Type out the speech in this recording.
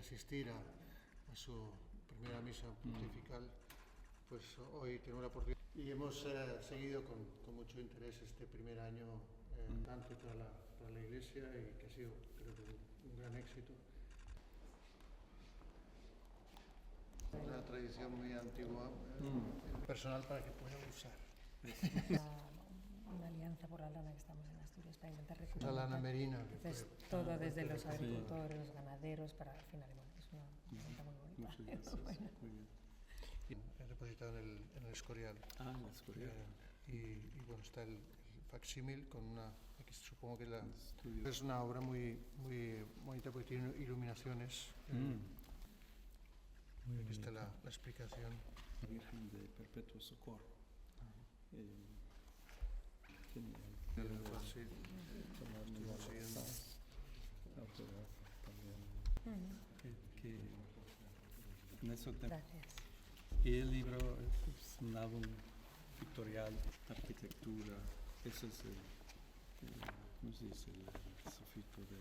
asistir a su primera misa pontifical, pues hoy tenemos la oportunidad. Y hemos seguido con mucho interés este primer año, tanto para la Iglesia, y que ha sido, creo que, un gran éxito. Una tradición muy antigua, personal, para que pueda usar. Una alianza por la lana que estamos en Asturias para intentar recuperar. La lana merina. Entonces, todo desde los agricultores, los ganaderos, para al final, bueno, es una alianza muy bonita. Muchas gracias. Bueno. Muy bien. He depositado en el Escorial. En el Escorial. Y bueno, está el facsímil con una, que supongo que es una obra muy bonita porque tiene iluminaciones. Aquí está la explicación. Virgen de Perpetuo Socorro. Genial. Sí. Estuvimos siguiendo. También. En eso Gracias. Y el libro es un álbum pictorial, arquitectura. Eso es ¿cómo se dice? El sofito de